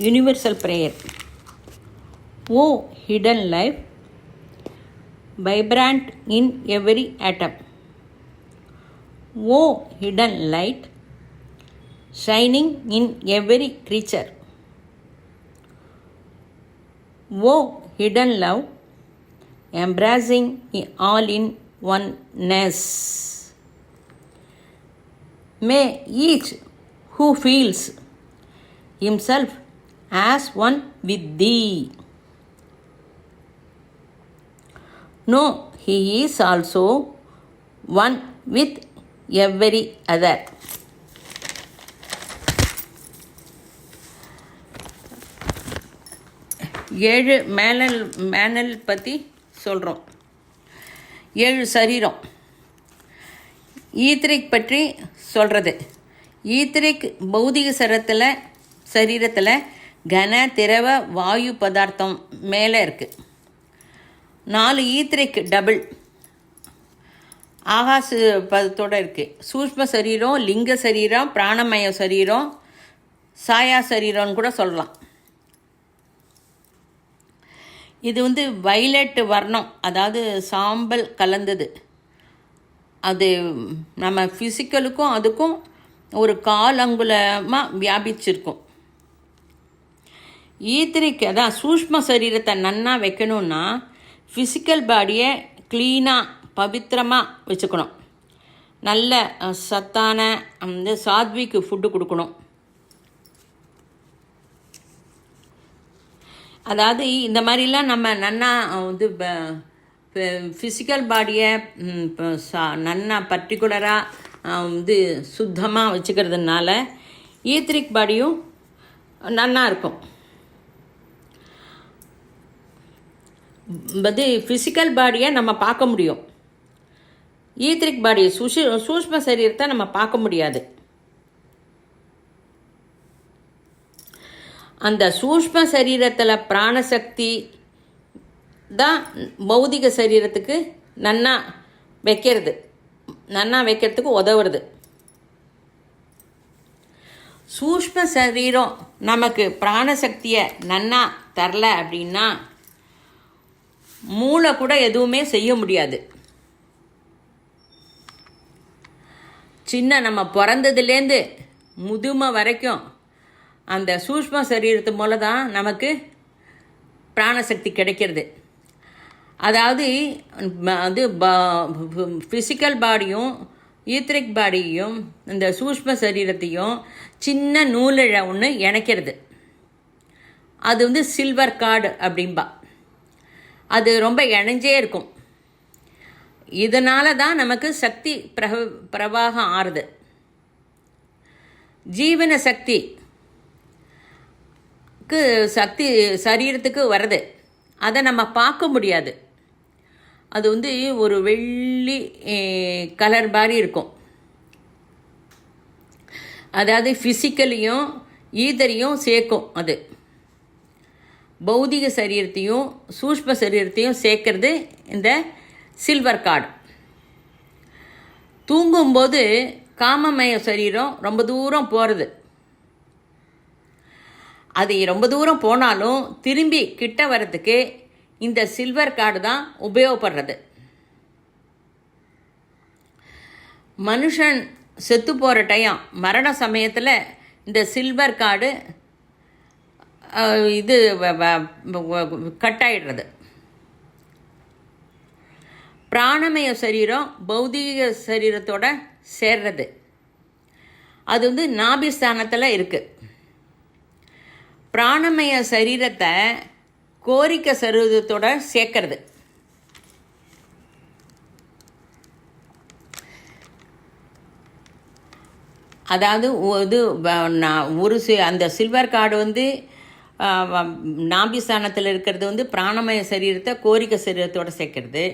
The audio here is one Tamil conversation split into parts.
universal prayer. O hidden life, vibrant in every atom. O hidden light, shining in every creature. O hidden love, embracing all in oneness. May each who feels himself as one with thee know he is also one with every other. ஏழு மேனல் பற்றி சொல்கிறோம். 7 சரீரம். ஈத்ரிக் பற்றி சொல்கிறது. ஈத்ரிக் பௌதிக சரீரத்தில் கன திரவ வாயு பதார்த்தம் மேலே இருக்குது. 4 ஈத்ரிக் டபுள் ஆகாச பதத்தோடு இருக்குது. சூஷ்ம சரீரம், லிங்க சரீரம், பிராணமய சரீரம், சாயா சரீரம்னு கூட சொல்லலாம். இது வைலட் வர்ணம், அதாவது சாம்பல் கலந்தது. அது நம்ம ஃபிசிக்கலுக்கும் அதுக்கும் ஒரு காலங்குலமாக வியாபிச்சிருக்கும். ஈத்ரிக் அதான் சூஷ்ம சரீரத்தை நன்னா வைக்கணுன்னா ஃபிசிக்கல் பாடியை க்ளீனாக பவித்திரமாக வச்சுக்கணும். நல்ல சத்தான சாத்விக்கு ஃபுட்டு கொடுக்கணும். அதாவது இந்த மாதிரிலாம் நம்ம நன்னா ஃபிசிக்கல் பாடியை நன்னா பர்டிகுலராக சுத்தமாக வச்சுக்கிறதுனால ஈத்ரிக் பாடியும் நன்னா இருக்கும். ஃபிசிக்கல் பாடியை நம்ம பார்க்க முடியும். ஈத்ரிக் பாடியை சூஷ்ம சரீரத்தை நம்ம பார்க்க முடியாது. அந்த சூஷ்ம சரீரத்தில் பிராணசக்தி தான் பௌதிக சரீரத்துக்கு நன்னா வைக்கிறதுக்கு உதவுறது. சூஷ்ம சரீரம் நமக்கு பிராணசக்தியை நன்னா தரல அப்படின்னா மூளை கூட எதுவுமே செய்ய முடியாது. சின்ன நம்ம பிறந்ததுலேருந்து முதுமை வரைக்கும் அந்த சூஷ்ம சரீரத்து மூலம் தான் நமக்கு பிராணசக்தி கிடைக்கிறது. அதாவது ஃபிசிக்கல் பாடியும் ஈத்ரிக் பாடியையும் இந்த சூஷ்ம சரீரத்தையும் சின்ன நூலிழ ஒன்று இணைக்கிறது. அது சில்வர் கார்டு அப்படின்பா. அது ரொம்ப இணைஞ்சே இருக்கும். இதனால தான் நமக்கு சக்தி பிரவாகம் ஆறுது. ஜீவன சக்தி சரீரத்துக்கு வருது. அதை நம்ம பார்க்க முடியாது. அது ஒரு வெள்ளி கலர் மாதிரி இருக்கும். அதாவது ஃபிசிக்கலையும் ஈதரையும் சேர்க்கும். அது பௌதிக சரீரத்தையும் சூஷ்ம சரீரத்தையும் சேர்க்கறது இந்த சில்வர் கார்டு. தூங்கும்போது காமமய சரீரம் ரொம்ப தூரம் போகிறது. அது ரொம்ப தூரம் போனாலும் திரும்பி கிட்ட வர்றதுக்கு இந்த சில்வர் கார்டு தான் உபயோகப்படுறது. மனுஷன் செத்து போகிற டைம் மரண சமயத்தில் இந்த சில்வர் கார்டு கட் ஆகிடுறது. பிராணமய சரீரம் பௌதிக சரீரத்தோட சேர்றது. அது நாபிஸ்தானத்தில் இருக்குது. பிராணமய சரீரத்தை கோரிக்கை சரீரத்தோட சேர்க்கறது. அதாவது அந்த சில்வர் கார்டு நாபிஸ்தானத்தில் இருக்கிறது பிராணமய சரீரத்தை கோரிக்கை சரீரத்தோடு சேர்க்கறது.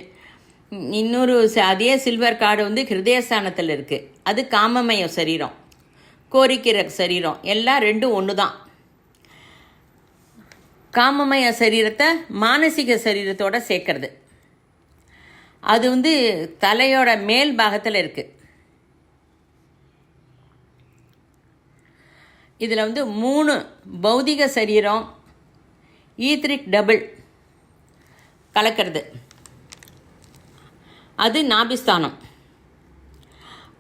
இன்னொரு அதே சில்வர் கார்டு ஹிருதயஸ்தானத்தில் இருக்குது. அது காமமய சரீரம், கோரிக்கிற சரீரம். எல்லாம் ரெண்டும் ஒன்று தான். காமமய சரீரத்தை மானசீக சரீரத்தோடு சேர்க்கறது. அது தலையோட மேல் பாகத்தில் இருக்குது. இதில் வந்து 3 பௌதிக சரீரம் ஈத்ரிக் டபுள் கலக்கிறது, அது நாபிஸ்தானம்.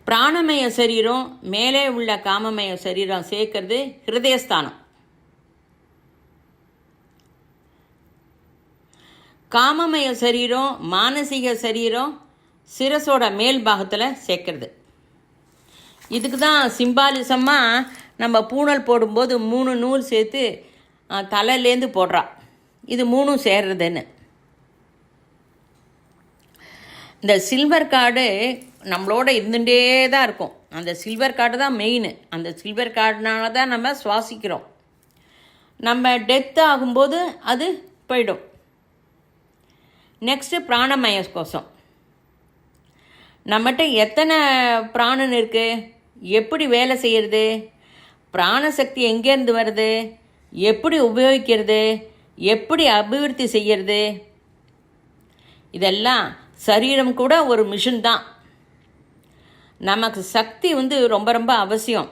பிராணமய சரீரம் மேலே உள்ள காமமய சரீரம் சேர்க்கறது ஹிருதயஸ்தானம். காமமய சரீரம் மானசீக சரீரம் சிரசோட மேல் பாகத்தில் சேர்க்கறது. இதுக்கு தான் சிம்பாலிசமாக நம்ம பூணல் போடும்போது 3 நூல் சேர்த்து தலையிலேருந்து போடுறா, இது 3 சேர்றதுன்னு. இந்த சில்வர் கார்டு நம்மளோட இருந்துகிட்டே தான் இருக்கும். அந்த சில்வர் கார்டு தான் மெயின். அந்த சில்வர் கார்டுனால தான் நம்ம சுவாசிக்கிறோம். நம்ம டெத் ஆகும்போது அது போயிடும். நெக்ஸ்ட்டு பிராணமய கோஷம். நம்மகிட்ட எத்தனை பிராணன் இருக்குது, எப்படி வேலை செய்கிறது, பிராணசக்தி எங்கேருந்து வருது, எப்படி உபயோகிக்கிறது, எப்படி அபிவிருத்தி செய்கிறது, இதெல்லாம் சரீரம் கூட ஒரு மிஷின் தான். நமக்கு சக்தி வந்து ரொம்ப ரொம்ப அவசியம்.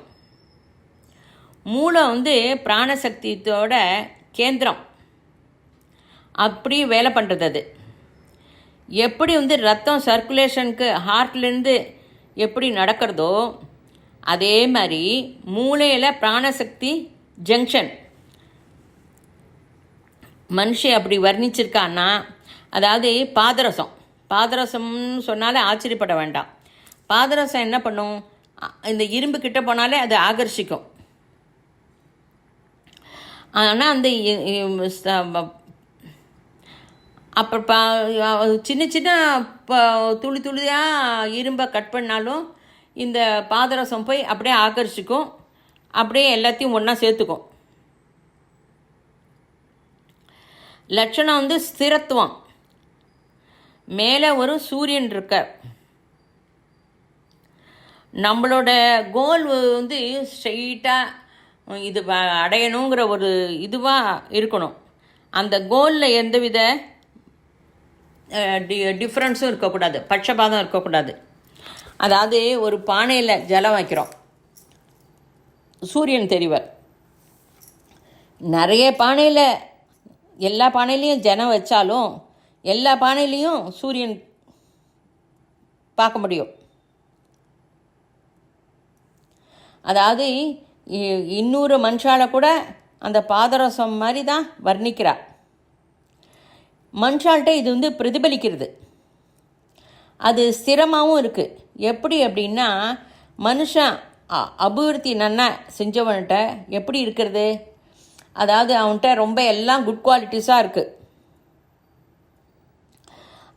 மூளை வந்து பிராணசக்தியோட கேந்திரம், அப்படி வேலை பண்ணுறது. அது எப்படி வந்து ரத்தம் சர்க்குலேஷனுக்கு ஹார்ட்லேருந்து எப்படி நடக்கிறதோ அதே மாதிரி மூளையில் பிராணசக்தி ஜங்ஷன். மனுஷி அப்படி வர்ணிச்சிருக்கான்னா, அதாவது பாதரசம்னு சொன்னாலே ஆச்சரியப்பட வேண்டாம். பாதரசம் என்ன பண்ணும், இந்த இரும்பு கிட்ட போனாலே அது ஆகர்ஷிக்கும். ஆனால் அந்த அப்புறம் சின்ன சின்ன துளி துளியாக இரும்பை கட் பண்ணாலும் இந்த பாதரசம் போய் அப்படியே ஆகர்ஷிக்கும், அப்படியே எல்லாத்தையும் ஒன்றா சேர்த்துக்கும். லட்சணம் வந்து ஸ்திரத்துவம். மேலே ஒரு சூரியன் இருக்கார். நம்மளோட கோல் வந்து ஸ்ட்ரெயிட்டாக இது அடையணுங்கிற ஒரு இதுவாக இருக்கணும். அந்த கோலில் எந்தவித டிஃப்ரென்ஸும் இருக்கக்கூடாது, பட்சபாதம் இருக்கக்கூடாது. அதாவது ஒரு பானையில் ஜலம் வைக்கிறோம், சூரியன் தெரிவர். நிறைய பானையில் எல்லா பானையிலையும் ஜலம் வச்சாலும் எல்லா பானையிலையும் சூரியன் பார்க்க முடியும். அதாவது இன்னொரு மனுஷால கூட அந்த பாதரசம் மாதிரி தான் வர்ணிக்கிறார். மனுஷால்கிட்ட இது வந்து பிரதிபலிக்கிறது. அது ஸ்திரமாகவும் இருக்குது. எப்படி அப்படின்னா, மனுஷன் அபிவிருத்தி நன்னா செஞ்சவன்கிட்ட எப்படி இருக்கிறது, அதாவது அவன்கிட்ட ரொம்ப எல்லாம் குட் குவாலிட்டிஸாக இருக்குது.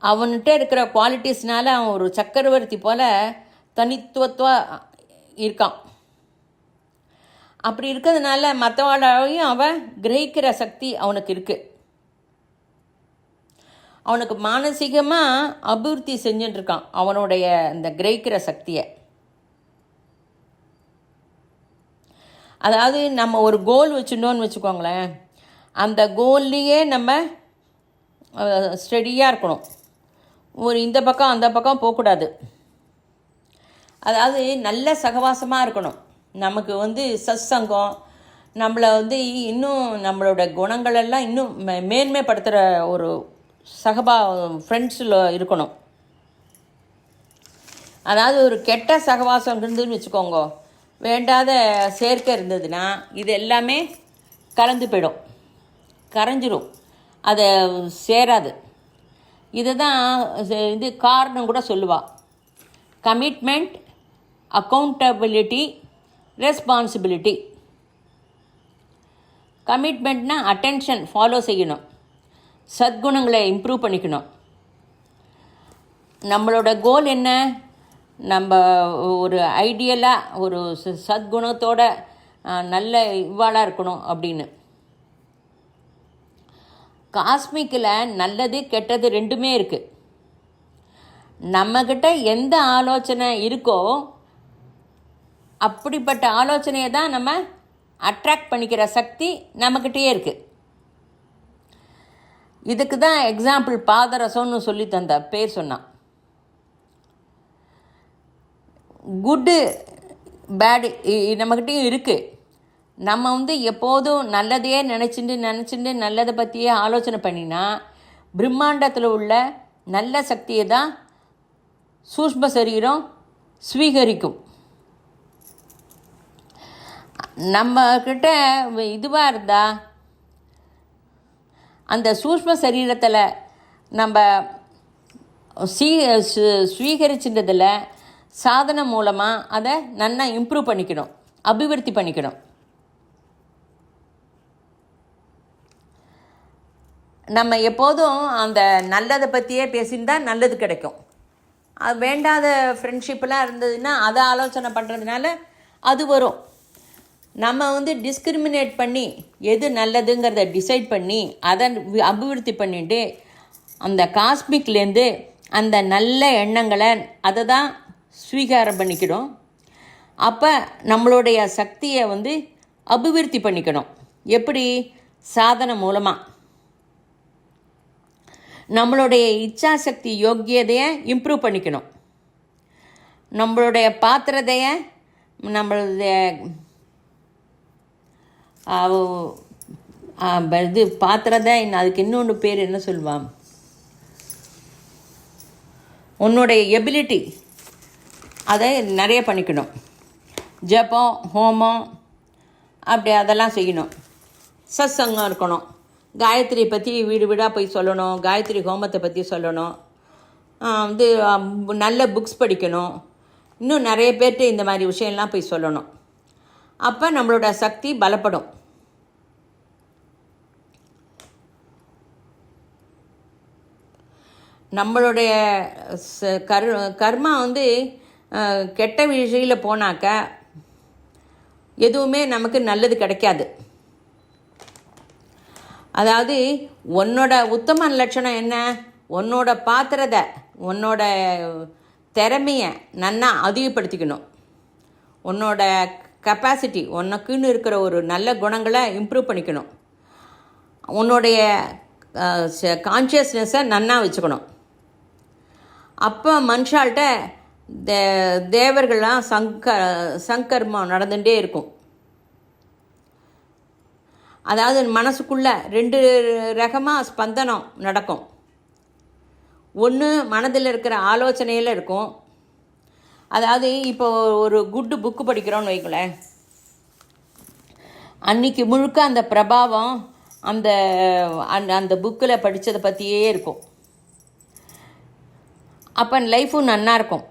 அவன்கிட்ட இருக்கிற குவாலிட்டிஸ்னால அவன் ஒரு சக்கரவர்த்தி போல் தனித்துவத்தாக இருக்கான். அப்படி இருக்கிறதுனால மற்றவாழையும் அவன் கிரகிக்கிற சக்தி அவனுக்கு இருக்குது. அவனுக்கு மானசீகமாக அபிவிருத்தி செஞ்சுட்டுருக்கான் அவனுடைய இந்த கிரகிக்கிற சக்தியை. அதாவது நம்ம ஒரு கோல் வச்சுட்டோன்னு வச்சுக்கோங்களேன், அந்த கோல்லையே நம்ம ஸ்டெடியாக இருக்கணும். ஒரு இந்த பக்கம் அந்த பக்கம் போகக்கூடாது. அதாவது நல்ல சகவாசமாக இருக்கணும். நமக்கு வந்து சத்சங்கம் நம்மளை வந்து இன்னும் நம்மளோட குணங்களெல்லாம் இன்னும் மேன்மைப்படுத்துகிற ஒரு ஃப்ரெண்ட்ஸில் இருக்கணும். அதாவது ஒரு கெட்ட சகவாசம் இருந்துன்னு வச்சுக்கோங்க, வேண்டாத சேர்க்கை இருந்ததுன்னா இது எல்லாமே கலந்து போயிடும், கரைஞ்சிரும், அதை சேராது. இதை தான் இது காரணம் கூட சொல்லுவாள். Commitment, accountability, responsibility. கமிட்மெண்ட்னா அட்டென்ஷன் ஃபாலோ செய்யணும், சத்குணங்களை இம்ப்ரூவ் பண்ணிக்கணும். நம்மளோட கோல் என்ன, நம்ம ஒரு ஐடியலாக ஒரு சத்குணத்தோட நல்ல இவ்வாளாக இருக்கணும் அப்படின்னு. காஸ்மிக்கில் நல்லது கெட்டது ரெண்டுமே இருக்குது. நம்மக்கிட்ட எந்த ஆலோசனை இருக்கோ அப்படிப்பட்ட ஆலோசனையை தான் நம்ம அட்ராக்ட் பண்ணிக்கிற சக்தி நம்மக்கிட்டேயே இருக்குது. இதுக்கு தான் எக்ஸாம்பிள் பாதரசம்னு சொல்லி தந்த பேர் சொன்னான். குட்டு பேடு நம்மக்கிட்டேயும் இருக்குது. நம்ம வந்து எப்போதும் நல்லதையே நினச்சிட்டு நல்லதை பற்றியே ஆலோசனை பண்ணினா பிரம்மாண்டத்தில் உள்ள நல்ல சக்தியை தான் சூஷ்ம சரீரம் ஸ்வீகரிக்கும். நம்மக்கிட்ட இதுவாக இருந்தால் அந்த சூஷ்ம சரீரத்தில் நம்ம ஸ்வீகரிச்சுன்றதில் சாதனை மூலமாக அதை நல்லா இம்ப்ரூவ் பண்ணிக்கணும், அபிவிருத்தி பண்ணிக்கணும். நம்ம எப்போதும் அந்த நல்லதை பற்றியே பேசியிருந்தால் நல்லது கிடைக்கும். அது வேண்டாத ஃப்ரெண்ட்ஷிப்பெலாம் இருந்ததுன்னா அதை ஆலோசனை பண்ணுறதுனால அது வரும். நம்ம வந்து டிஸ்கிரிமினேட் பண்ணி எது நல்லதுங்கிறத டிசைட் பண்ணி அதை அபிவிருத்தி பண்ணிட்டு அந்த காஸ்மிக்லேருந்து அந்த நல்ல எண்ணங்களை அதை தான் ஸ்வீகாரம் பண்ணிக்கணும். அப்போ நம்மளுடைய சக்தியை வந்து அபிவிருத்தி பண்ணிக்கணும். எப்படி? சாதனை மூலமாக நம்மளுடைய இச்சாசக்தி யோக்கியதையை இம்ப்ரூவ் பண்ணிக்கணும். நம்மளுடைய பாத்திரதையை நம்மளுடைய இது பாத்திரதை அதுக்கு இன்னொன்று பேர் என்ன சொல்லுவான், உன்னுடைய எபிலிட்டி அதை நிறைய பண்ணிக்கணும். ஜபம் ஹோமம் அப்படி அதெல்லாம் செய்யணும். சத்சங்கம் இருக்கணும். காயத்ரி பற்றி வீடு வீடாக போய் சொல்லணும். காயத்ரி ஹோமத்தை பற்றி சொல்லணும். வந்து நல்ல புக்ஸ் படிக்கணும். இன்னும் நிறைய பேர்கிட்ட இந்த மாதிரி விஷயம்லாம் போய் சொல்லணும். அப்போ நம்மளோட சக்தி பலப்படும். நம்மளுடைய கர்மா வந்து கெட்ட விஷயில் போனாக்க எதுவுமே நமக்கு நல்லது கிடைக்காது. அதாவது உன்னோட உத்தம லட்சணம் என்ன? உன்னோட பாத்திரத்தை, உன்னோட திறமையை நன்னா அதிகப்படுத்திக்கணும். உன்னோட கெப்பாசிட்டி, உனக்குன்னு இருக்கிற ஒரு நல்ல குணங்களை இம்ப்ரூவ் பண்ணிக்கணும். உன்னுடைய கான்ஷியஸ்னஸை நன்னா வச்சுக்கணும். அப்போ மனுஷால்கிட்ட தேவர்கள்லாம் சங்கர்மம் நடந்துகிட்டே இருக்கும். அதாவது மனசுக்குள்ளே 2 ரகமாக ஸ்பந்தனம் நடக்கும். ஒன்று மனதில் இருக்கிற ஆலோசனையில் இருக்கும். அதாவது இப்போ ஒரு குட்டு புக்கு படிக்கிறோன்னு வைக்கலேன், அன்றைக்கி முழுக்க அந்த பிரபாவம் அந்த அந்த புக்கில் படித்ததை பற்றியே இருக்கும். அப்போ லைஃபும் நன்னா இருக்கும்.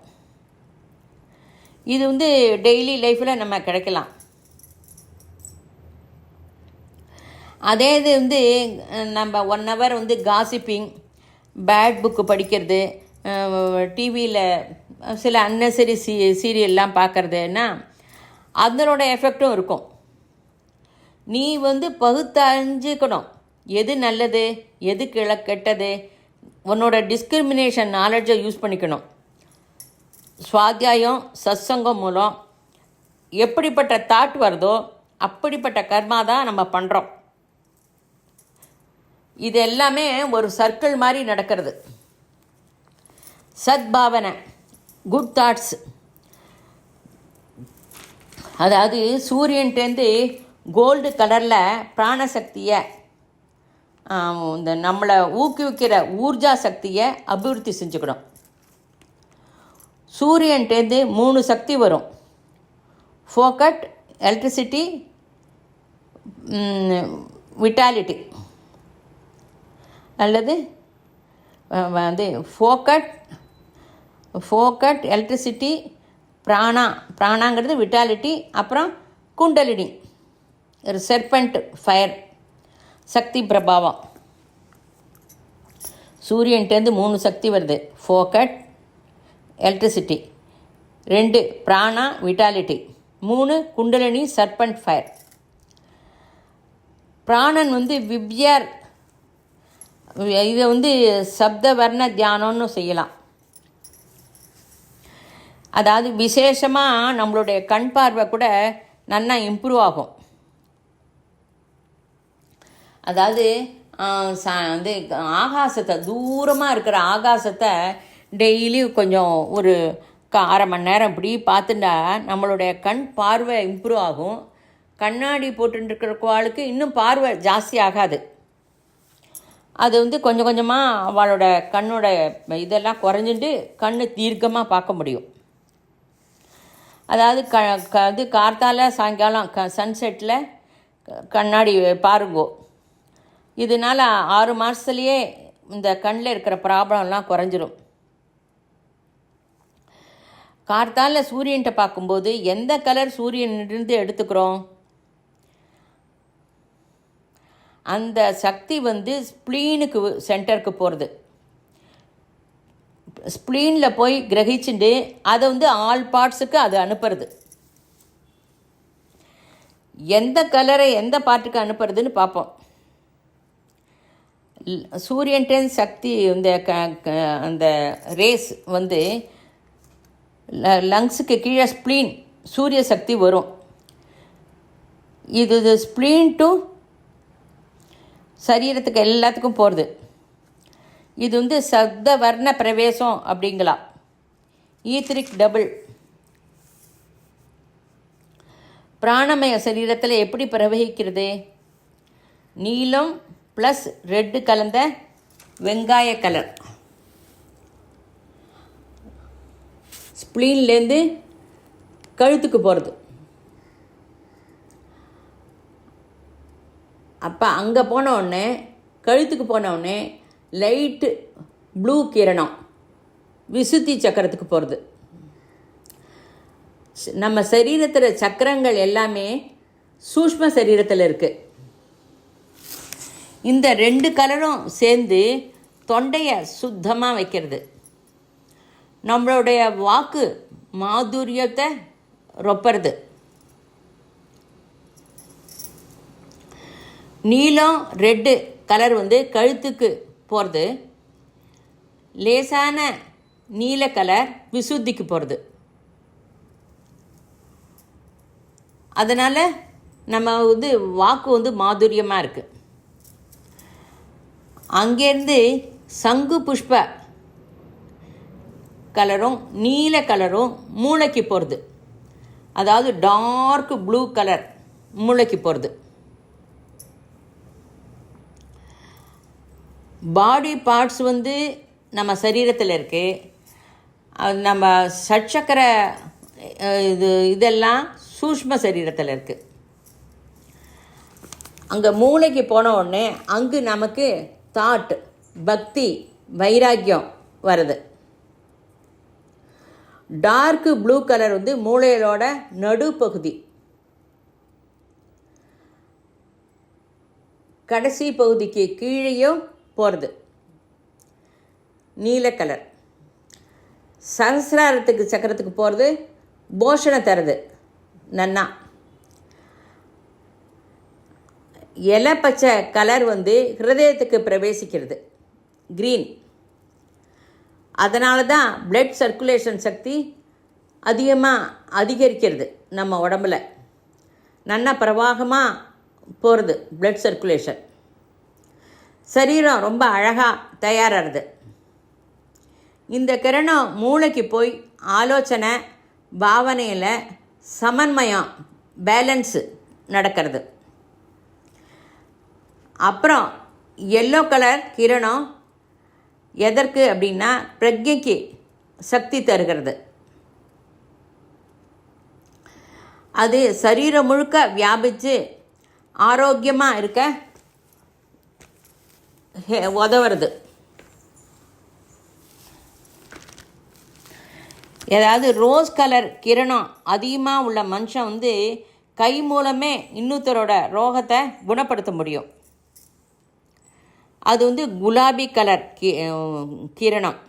இது வந்து டெய்லி லைஃப்பில் நம்ம கிடைக்கலாம். அதே இது வந்து நம்ம 1 hour வந்து காசிப்பிங், பேட் புக்கு படிக்கிறது, டிவியில் சில அன்னெசரி சீரியல்லாம் பார்க்குறதுன்னா அதனோட எஃபெக்டும் இருக்கும். நீ வந்து பகுத்தறிஞ்சிக்கணும் எது நல்லது எது கெட்டது. உன்னோட டிஸ்கிரிமினேஷன் நாலேஜை யூஸ் பண்ணிக்கணும். சுவாத்தியாயம் சத்சங்கம் மூலம் எப்படிப்பட்ட தாட் வருதோ அப்படிப்பட்ட கர்மா தான் நம்ம பண்ணுறோம். இது எல்லாமே ஒரு சர்க்கிள் மாதிரி நடக்கிறது. சத்பாவனை, குட் தாட்ஸ். அதாவது சூரியன்டேருந்து கோல்டு கலரில் பிராணசக்தியை, இந்த நம்மளை ஊக்குவிக்கிற ஊர்ஜா சக்தியை அபிவிருத்தி செஞ்சுக்கணும். சூரியன்டேருந்து 3 சக்தி வரும். ஃபோக்கட், எலக்ட்ரிசிட்டி, விட்டாலிட்டி. அல்லது வந்து ஃபோக்கட், எலக்ட்ரிசிட்டி, பிராணாங்கிறது விட்டாலிட்டி, அப்புறம் குண்டலினி, ஒரு செர்பெண்ட் ஃபயர், சக்தி பிரபாவம். சூரியன்டேருந்து 3 சக்தி வருது. ஃபோக்கட், electricity, 2 prana, vitality, 3 kundalini, serpent fire. பிராணன் வந்து விப்யார், இதை வந்து சப்த வர்ண தியானம்னு செய்யலாம். அதாவது விசேஷமாக நம்மளுடைய கண் பார்வை கூட நல்லா இம்ப்ரூவ் ஆகும். அதாவது வந்து ஆகாசத்தை, தூரமாக இருக்கிற ஆகாசத்தை டெய்லி கொஞ்சம் ஒரு 1/2 மணி நேரம் இப்படி பார்த்துட்டா நம்மளுடைய கண் பார்வை இம்ப்ரூவ் ஆகும். கண்ணாடி போட்டுருக்கிற ஆளுக்கு இன்னும் பார்வை ஜாஸ்தி ஆகாது. அது வந்து கொஞ்சம் கொஞ்சமாக அவளோட கண்ணோட இதெல்லாம் குறைஞ்சிட்டு கண்ணு தீர்க்கமாக பார்க்க முடியும். அதாவது இது கார்த்தால சாயங்காலம் சன்செட்டில் கண்ணாடி பாருங்கோ. இதனால் 6 மாதத்துலேயே இந்த கண்ணில் இருக்கிற ப்ராப்ளம்லாம் குறைஞ்சிரும். கார்த்தால சூரியன்கிட்ட பார்க்கும்போது எந்த கலர் சூரியனிலிருந்து எடுத்துக்கிறோம், அந்த சக்தி வந்து ஸ்ப்ளீனுக்கு சென்டருக்கு போகிறது. ஸ்ப்ளீனில் போய் கிரகிச்சுட்டு அதை வந்து ஆல் பார்ட்ஸுக்கு அது அனுப்புறது. எந்த கலரை எந்த பார்ட்டுக்கு அனுப்புறதுன்னு பார்ப்போம். சூரியன்டன் சக்தி இந்த அந்த ரேஸ் வந்து லங்ஸுக்கு கீழே ஸ்ப்ளீன் சூரிய சக்தி வரும். இது ஸ்ப்ளீன் டு சரீரத்துக்கு எல்லாத்துக்கும் போகிறது. இது வந்து சப்த வர்ண பிரவேசம் அப்படிங்கலாம். ஈத்ரிக் டபுள். பிராணமய சரீரத்தில் எப்படி பிரவகிக்கிறது? நீலம் ப்ளஸ் ரெட்டு கலந்த வெங்காய கலர் ஸ்ப்ளீன்லேருந்து கழுத்துக்கு போகிறது. அப்போ அங்கே போனவுடனே கழுத்துக்கு போனவுடனே லைட்டு ப்ளூ கிரணம் விசுத்தி சக்கரத்துக்கு போகிறது. நம்ம சரீரத்தில் சக்கரங்கள் எல்லாமே சூஷ்ம சரீரத்தில் இருக்குது. இந்த 2 கலரும் சேர்ந்து தொண்டையை சுத்தமாக வைக்கிறது. நம்மளுடைய வாக்கு மாதுரியத்தை ரொப்பறது. நீலம் ரெட்டு கலர் வந்து கழுத்துக்கு போகிறது. லேசான நீல கலர் விசுத்திக்கு போகிறது. அதனால் நம்ம வந்து வாக்கு வந்து மாதுரியமாக இருக்குது. அங்கேருந்து சங்கு புஷ்ப கலரும் நீல கலரும் மூளைக்கு போகிறது. அதாவது டார்க் ப்ளூ கலர் மூளைக்கு போகிறது. பாடி பார்ட்ஸ் வந்து நம்ம சரீரத்தில் இருக்குது. நம்ம சட்சக்கர இதெல்லாம் சூஷ்ம சரீரத்தில் இருக்குது. அங்கே மூளைக்கு போன உடனே அங்கு நமக்கு தாட், பக்தி, வைராக்கியம் வருது. டார்க் ப்ளூ கலர் வந்து மூளையோட நடுப்பகுதி, கடைசி பகுதிக்கு கீழேயும் போகிறது. நீல கலர் சஹஸ்ராரத்துக்கு சக்கரத்துக்கு போகிறது. போஷணை தருது நன்னா. இலை பச்சை கலர் வந்து ஹிருதயத்துக்கு பிரவேசிக்கிறது, க்ரீன். அதனால தான் பிளட் சர்க்குலேஷன் சக்தி அதிகரிக்கிறது. நம்ம உடம்புல நன்னா பிரவாகமாக போகிறது பிளட் சர்க்குலேஷன். சரீரம் ரொம்ப அழகாக தயாராகிறது. இந்த கிரணம் மூளைக்கு போய் ஆலோசனை பாவனையில் சமன்மயம் பேலன்ஸு நடக்கிறது. அப்புறம் எல்லோ கலர் கிரணம் எதற்கு அப்படின்னா பிரக்ஞைக்கு சக்தி தருகிறது. அது சரீரம் முழுக்க வியாபித்து ஆரோக்கியமாக இருக்க உதவுறது. ஏதாவது ரோஸ் கலர் கிரணம் அதிகமாக உள்ள மனுஷன் வந்து கை மூலமே இன்னொருத்தரோட ரோகத்தை குணப்படுத்த முடியும். அது வந்து குலாபி கலர் கிரணம்.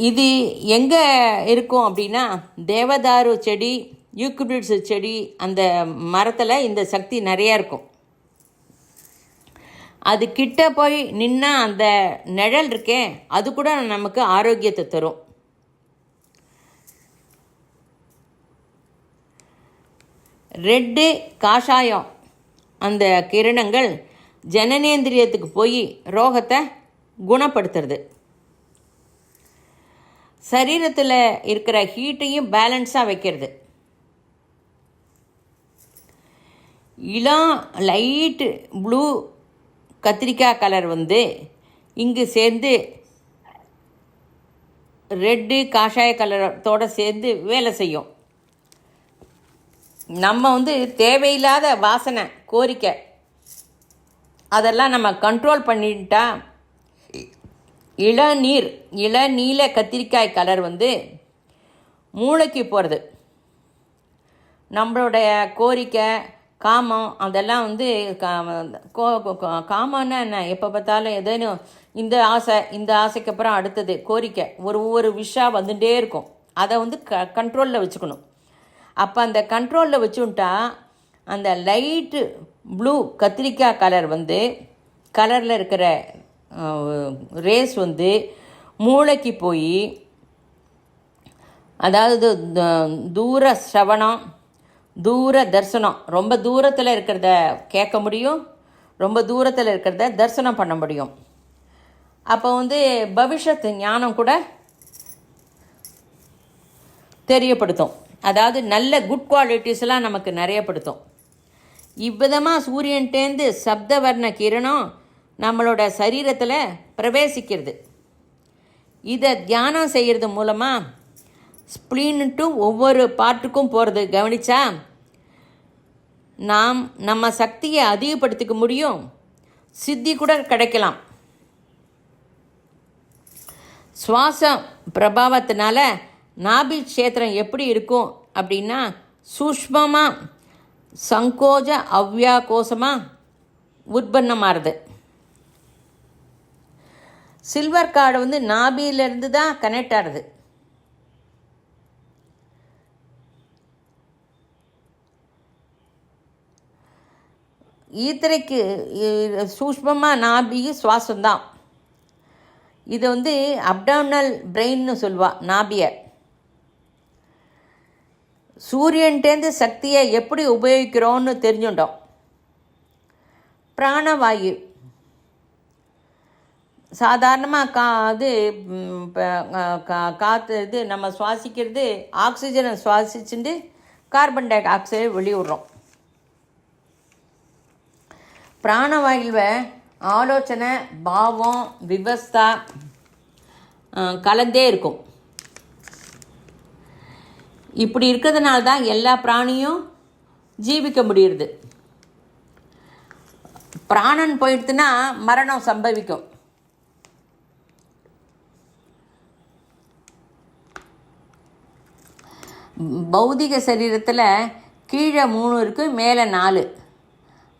இது எங்கே இருக்கும் அப்படின்னா தேவதாரு செடி, யூக்கலிப்டஸ் செடி, அந்த மரத்தில் இந்த சக்தி நிறையா இருக்கும். அது கிட்ட போய் நின்னா அந்த நிழல் இருக்கே அது கூட நமக்கு ஆரோக்கியத்தை தரும். ரெட்டு காஷாயம் அந்த கிரணங்கள் ஜனனேந்திரியத்துக்கு போய் ரோகத்தை குணப்படுத்துறது. சரீரத்தில் இருக்கிற ஹீட்டையும் பேலன்ஸாக வைக்கிறது. இளம் லைட்டு ப்ளூ கத்திரிக்காய் கலர் வந்து இங்கு சேர்ந்து ரெட்டு காஷாய கலரத்தோடு சேர்ந்து வேலை செய்யும். நம்ம வந்து தேவையில்லாத வாசனை கோரிக்கை அதெல்லாம் நம்ம கண்ட்ரோல் பண்ணிட்டா இளநீல கத்திரிக்காய் கலர் வந்து மூளைக்கு போகிறது. நம்மளுடைய கோரிக்கை காமம் அதெல்லாம் வந்து காமன்னா என்ன, எப்போ பார்த்தாலும் ஏதேனும் இந்த ஆசைக்கு அப்புறம் அடுத்தது கோரிக்கை ஒவ்வொரு விஷயம் வந்துட்டே இருக்கும். அதை வந்து கண்ட்ரோலில் வச்சுக்கணும். அப்போ அந்த கண்ட்ரோலில் வச்சுட்டா அந்த லைட்டு ப்ளூ கத்திரிக்காய் கலர் வந்து கலரில் இருக்கிற ரேஸ் வந்து மூளைக்கு போய், அதாவது தூர சிரவணம் தூர தரிசனம், ரொம்ப தூரத்தில் இருக்கிறத கேட்க முடியும், ரொம்ப தூரத்தில் இருக்கிறத தரிசனம் பண்ண முடியும். அப்போ வந்து பவிஷ்யத்து ஞானம் கூட தெரியப்படுத்தும். அதாவது நல்ல குட் குவாலிட்டிஸ்லாம் நமக்கு நிறையப்படுத்தும். இவ்விதமாக சூரியன்டேந்து சப்தவர்ண கிரணம் நம்மளோட சரீரத்தில் பிரவேசிக்கிறது. இதை தியானம் செய்கிறது மூலமாக ஸ்ப்ளீன்ட்டு ஒவ்வொரு பாட்டுக்கும் போகிறது. கவனிச்சா நம்ம சக்தியை அதிகப்படுத்திக்க முடியும், சித்தி கூட கிடைக்கலாம். சுவாச பிரபாவத்தினால நாபி க்ஷேத்திரம் எப்படி இருக்கும் அப்படின்னா சூஷ்மமாக சங்கோஜ அவ்யாகோசமாக உற்பத்தமாகுது. சில்வர் கார்டு வந்து நாபியிலேருந்து தான் கனெக்ட் ஆகுது. ஈத்திரைக்கு சூஷ்மமாக நாபி சுவாசம்தான். இது வந்து அப்டாமினல் பிரெயின்னு சொல்லுவா நாபியை. சூரியன்டேந்து சக்தியை எப்படி உபயோகிக்கிறோன்னு தெரிஞ்சுட்டோம். பிராணவாயு சாதாரணமாக காற்று இது நம்ம சுவாசிக்கிறது ஆக்சிஜனை சுவாசிச்சுட்டு கார்பன் டை ஆக்சைடை வெளியிடுறோம். பிராணவாயுவை ஆலோசனை பாவம் விவஸ்தா கலந்தே இருக்கும். இப்படி இருக்கிறதுனால தான் எல்லா பிராணியும் ஜீவிக்க முடியுது. பிராணன் போயிடுத்துன்னா மரணம் சம்பவிக்கும். பௌதிக சரீரத்தில் கீழே 3 இருக்குது, மேலே 4.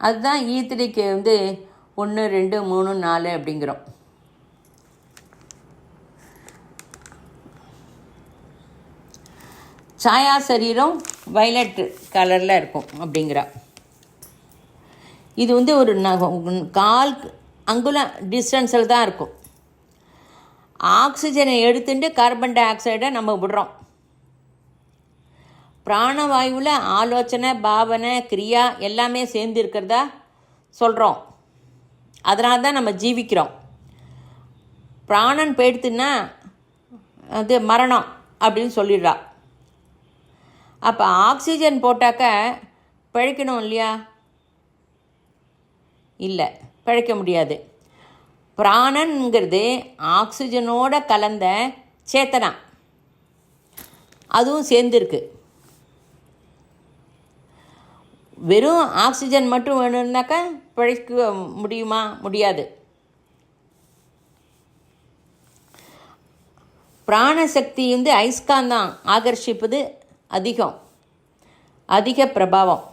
அதுதான் ஈத்திரிக்கு வந்து 1 2 3 4 அப்படிங்கிறோம். சாயா சரீரம் வயலட் கலரில் இருக்கும் அப்படிங்கிறா. இது வந்து ஒரு 1/4 அங்குலம் டிஸ்டன்ஸில் தான் இருக்கும். ஆக்சிஜனை எடுத்துட்டு கார்பன் டை ஆக்சைடை நம்ம விடுறோம். பிராணவாயுவில் ஆலோசனை பாவனை கிரியா எல்லாமே சேர்ந்து இருக்கிறதா சொல்கிறோம். அதனால தான் நம்ம ஜீவிக்கிறோம். பிராணன் போயிடுத்துன்னா அது மரணம் அப்படின்னு சொல்லிடுறா. அப்போ ஆக்சிஜன் போட்டாக்க பிழைக்கணும் இல்லையா? இல்லை, பிழைக்க முடியாது. பிராணன்கிறது ஆக்சிஜனோட கலந்த சேத்தனா, அதுவும் சேர்ந்துருக்கு. வெறும் ஆக்சிஜன் மட்டும் வேணும்னாக்கா பிழைக்க முடியுமா? முடியாது. பிராணசக்தி வந்து ஐஸ்காந்தம் ஆகர்ஷிப்பது அதிக பிரபாவம்.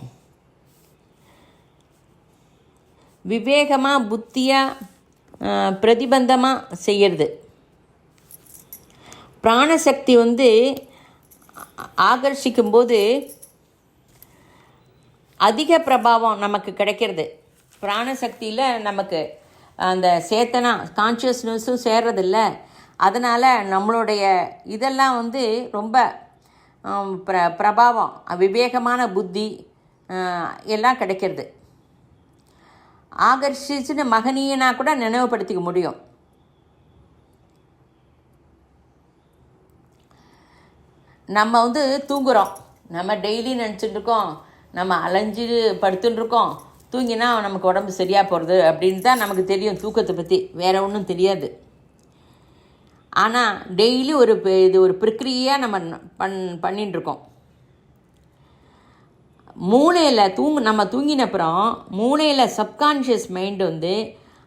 விவேகமாக புத்தியாக பிரதிபந்தமாக செய்கிறது. பிராணசக்தி வந்து ஆகர்ஷிக்கும்போது அதிக பிரபாவம் நமக்கு கிடைக்கிறது. பிராணசக்தியில் நமக்கு அந்த சேத்தனா கான்ஷியஸ்னஸும் சேர்றதில்ல. அதனால் நம்மளுடைய இதெல்லாம் வந்து ரொம்ப பிரபாவம் விவேகமான புத்தி எல்லாம் கிடைக்கிறது. ஆகர்ஷிச்சுன்னு மகனீயனாக கூட நினைவுபடுத்திக்க முடியும். நம்ம வந்து தூங்குகிறோம், நம்ம டெய்லி நினச்சிட்டு இருக்கோம் நம்ம அலைஞ்சு படுத்துன்னு இருக்கோம், தூங்கினா நமக்கு உடம்பு சரியாக போகிறது அப்படின்னு தான் நமக்கு தெரியும் தூக்கத்தை பற்றி, வேறு ஒன்றும் தெரியாது. ஆனால் டெய்லி இது ஒரு பிரக்கிரியாக நம்ம பண்ணிட்டுருக்கோம். மூளையில் நம்ம தூங்கினப்புறம் மூளையில் சப்கான்ஷியஸ் மைண்டு வந்து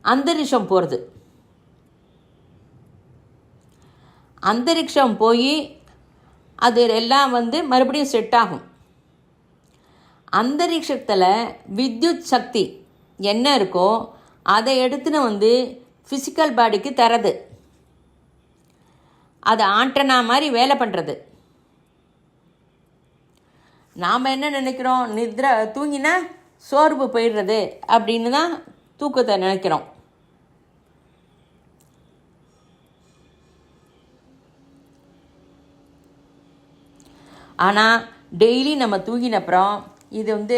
அந்தரிக்ஷம் போகிறது. அந்தரிக்ஷம் போய் அது எல்லாம் வந்து மறுபடியும் செட் ஆகும். அந்தரிக்ஷத்தில் வித்யுத் சக்தி என்ன இருக்கோ அதை எடுத்துன்னு வந்து ஃபிசிக்கல் பாடிக்கு தரது. அது ஆண்டனா மாதிரி வேலை பண்ணுறது. நாம் என்ன நினைக்கிறோம், தூங்கினா சோர்வு போயிடுறது அப்படின்னு தான் தூக்கத்தை நினைக்கிறோம். ஆனால் டெய்லி நம்ம தூங்கினப்புறம் இது வந்து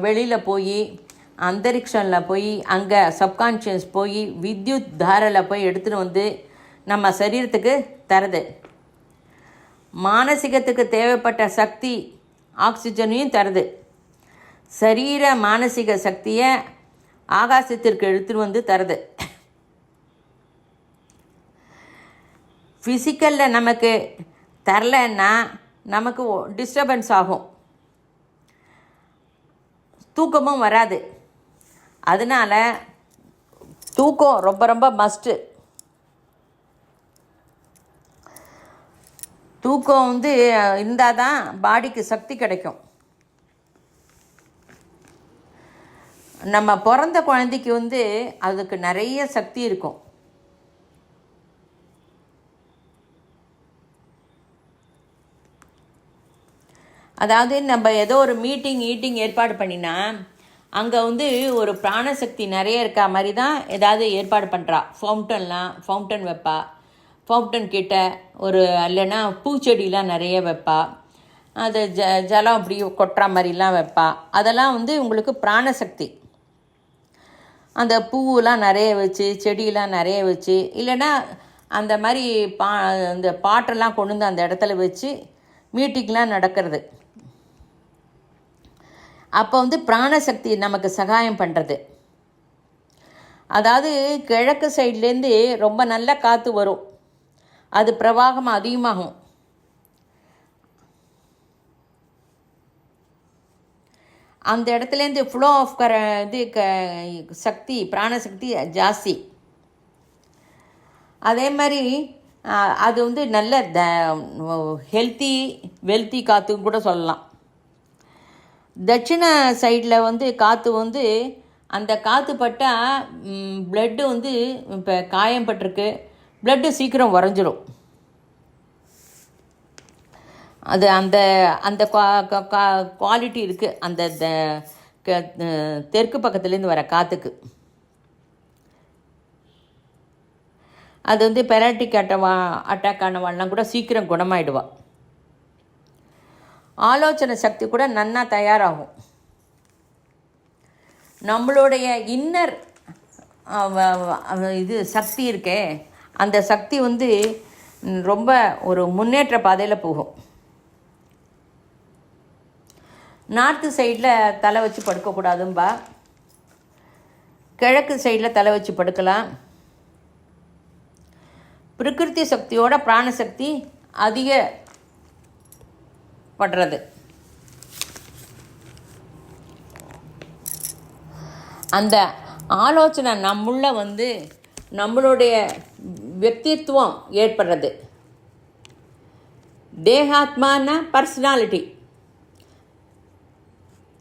வெளியில் போய் அந்தரிக்ஷனில் போய் அங்கே சப்கான்ஷியஸ் போய் வித்யுத் தாரையில் போய் எடுத்துகிட்டு வந்து நம்ம சரீரத்துக்கு தருது. மானசிகத்துக்கு தேவைப்பட்ட சக்தி ஆக்சிஜனையும் தருது. சரீர மானசிக சக்தியை ஆகாசத்திற்கு எடுத்துகிட்டு வந்து தருது. ஃபிசிக்கலில் நமக்கு தரலைன்னா நமக்கு டிஸ்டர்பன்ஸ் ஆகும், தூக்கமும் வராது. அதனால் தூக்கம் ரொம்ப ரொம்ப மஸ்ட்டு. தூக்கம் வந்து இருந்தால் தான் பாடிக்கு சக்தி கிடைக்கும். நம்ம பிறந்த குழந்தைக்கு வந்து அதுக்கு நிறைய சக்தி இருக்கும். அதாவது நம்ம ஏதோ ஒரு மீட்டிங் ஏற்பாடு பண்ணினா அங்கே வந்து ஒரு பிராணசக்தி நிறைய இருக்கா மாதிரி தான் ஏதாவது ஏற்பாடு பண்ணுறா. ஃபவுண்டன் வைப்பா, ஃபவுண்டன் கிட்ட ஒரு இல்லைன்னா பூச்செடிலாம் நிறைய வைப்பா, அது ஜலம் அப்படி கொட்டுற மாதிரிலாம் வைப்பா. அதெல்லாம் வந்து உங்களுக்கு பிராணசக்தி. அந்த பூவெலாம் நிறைய வச்சு, செடியெலாம் நிறைய வச்சு, இல்லைன்னா அந்த மாதிரி அந்த பாட்டெல்லாம் கொண்டு வந்து அந்த இடத்துல வச்சு மீட்டிங்லாம் நடக்கிறது. அப்போ வந்து பிராணசக்தி நமக்கு சகாயம் பண்ணுறது. அதாவது கிழக்கு சைட்லேருந்து ரொம்ப நல்ல காற்று வரும், அது பிரவாகம் அதிகமாகும். அந்த இடத்துலேருந்து ஃப்ளோ ஆஃப் சக்தி பிராணசக்தி ஜாஸ்தி. அதே மாதிரி அது வந்து நல்ல வெல்த்தி காற்றுன்னு கூட சொல்லலாம். தட்சிண சைடில் வந்து காற்று வந்து அந்த காற்று பட்டால் பிளட்டு வந்து இப்போ காயம் பட்டிருக்கு, பிளட்டு சீக்கிரம் உறைஞ்சிடும். அது அந்த அந்த குவாலிட்டி இருக்குது அந்த தெற்கு பக்கத்துலேருந்து வர காற்றுக்கு. அது வந்து பெராட்டிக் அட்டாக் ஆனவாள்லாம் கூட சீக்கிரம் குணமாயிடுவா. ஆலோசனை சக்தி கூட நன்னா தயாராகும். நம்மளுடைய இன்னர் இது சக்தி இருக்கே, அந்த சக்தி வந்து ரொம்ப ஒரு முன்னேற்ற பாதையில் போகும். நார்த்து சைடில் தலை வச்சு படுக்கக்கூடாதும்பா, கிழக்கு சைடில் தலை வச்சு படுக்கலாம். பிரகிருதி சக்தியோட பிராணசக்தி அதிகப்படுறது. அந்த ஆலோசனை நம்முள்ள வந்து நம்மளுடைய व्यक्तित्वம் ஏற்படுறது. தேகாத்மானா பர்சனாலிட்டி,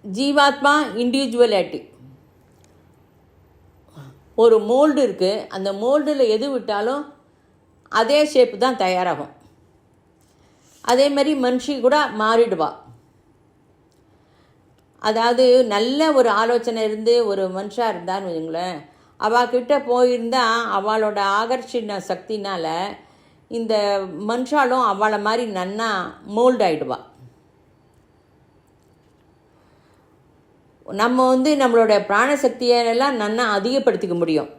ஜீவாத்மா இண்டிவிஜுவலிட்டி. ஒரு மோல்டு இருக்குது, அந்த மோல்டில் எது விட்டாலும் அதே ஷேப்பு தான் தயாராகும். அதே மாதிரி மனுஷி கூட மாறிடுவா. அதாவது நல்ல ஒரு ஆலோசனை இருந்து ஒரு மனுஷாக இருந்தான்னு வச்சுங்களேன், அவகிட்ட போயிருந்தால் அவளோட ஆகர்ஷண சக்தினால் இந்த மனுஷாலும் அவளை மாதிரி நன்னா மோல்டு ஆகிடுவா. நம்ம வந்து நம்மளோட பிராணசக்தியெல்லாம் நன்னா அதிகப்படுத்திக்க முடியும்.